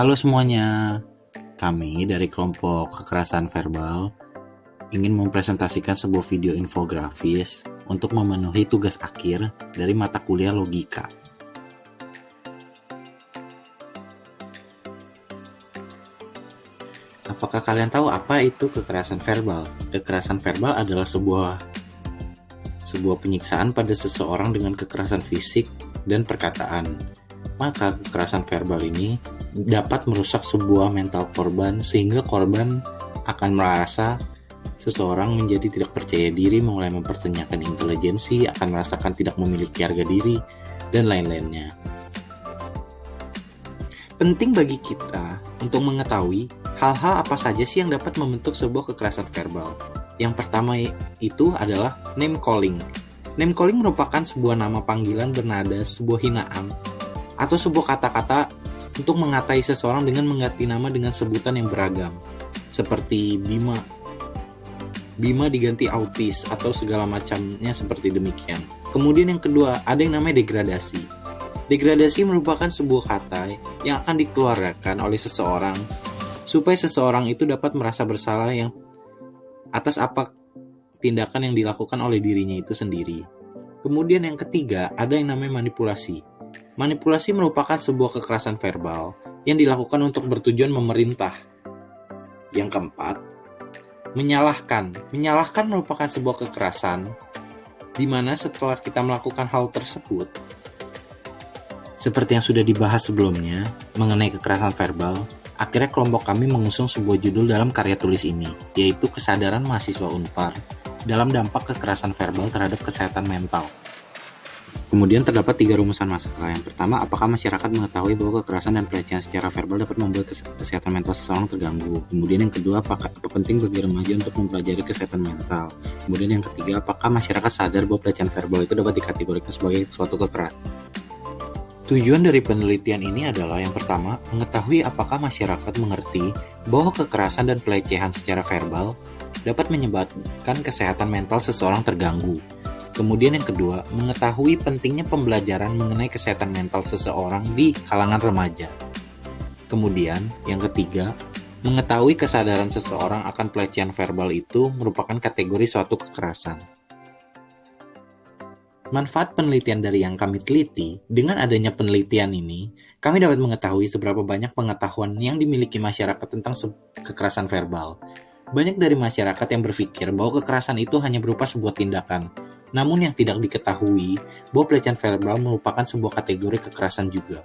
Halo semuanya, kami dari kelompok kekerasan verbal ingin mempresentasikan sebuah video infografis untuk memenuhi tugas akhir dari mata kuliah logika. Apakah kalian tahu apa itu kekerasan verbal? Kekerasan verbal adalah sebuah penyiksaan pada seseorang dengan kekerasan fisik dan perkataan. Maka kekerasan verbal ini dapat merusak sebuah mental korban sehingga korban akan merasa seseorang menjadi tidak percaya diri, mulai mempertanyakan intelijensi, akan merasakan tidak memiliki harga diri, dan lain-lainnya. Penting bagi kita untuk mengetahui hal-hal apa saja sih yang dapat membentuk sebuah kekerasan verbal. Yang pertama itu adalah name calling. Name calling merupakan sebuah nama panggilan bernada sebuah hinaan atau sebuah kata-kata untuk mengatai seseorang dengan mengganti nama dengan sebutan yang beragam, seperti Bima diganti autis atau segala macamnya seperti demikian. Kemudian yang kedua, ada yang namanya degradasi. Degradasi merupakan sebuah kata yang akan dikeluarkan oleh seseorang supaya seseorang itu dapat merasa bersalah yang atas apa tindakan yang dilakukan oleh dirinya itu sendiri. Kemudian yang ketiga, ada yang namanya manipulasi. Manipulasi merupakan sebuah kekerasan verbal yang dilakukan untuk bertujuan memerintah. Yang keempat, menyalahkan. Menyalahkan merupakan sebuah kekerasan di mana setelah kita melakukan hal tersebut, seperti yang sudah dibahas sebelumnya mengenai kekerasan verbal, akhirnya kelompok kami mengusung sebuah judul dalam karya tulis ini, yaitu Kesadaran Mahasiswa Unpar dalam Dampak Kekerasan Verbal Terhadap Kesehatan Mental. Kemudian terdapat 3 rumusan masalah. Yang pertama, apakah masyarakat mengetahui bahwa kekerasan dan pelecehan secara verbal dapat membuat kesehatan mental seseorang terganggu? Kemudian yang kedua, apa penting bagi remaja untuk mempelajari kesehatan mental? Kemudian yang ketiga, apakah masyarakat sadar bahwa pelecehan verbal itu dapat dikategorikan sebagai suatu kekerasan? Tujuan dari penelitian ini adalah yang pertama, mengetahui apakah masyarakat mengerti bahwa kekerasan dan pelecehan secara verbal dapat menyebabkan kesehatan mental seseorang terganggu. Kemudian yang kedua, mengetahui pentingnya pembelajaran mengenai kesehatan mental seseorang di kalangan remaja. Kemudian yang ketiga, mengetahui kesadaran seseorang akan pelecehan verbal itu merupakan kategori suatu kekerasan. Manfaat penelitian dari yang kami teliti, dengan adanya penelitian ini, kami dapat mengetahui seberapa banyak pengetahuan yang dimiliki masyarakat tentang kekerasan verbal. Banyak dari masyarakat yang berpikir bahwa kekerasan itu hanya berupa sebuah tindakan, namun yang tidak diketahui bahwa pelecehan verbal merupakan sebuah kategori kekerasan juga.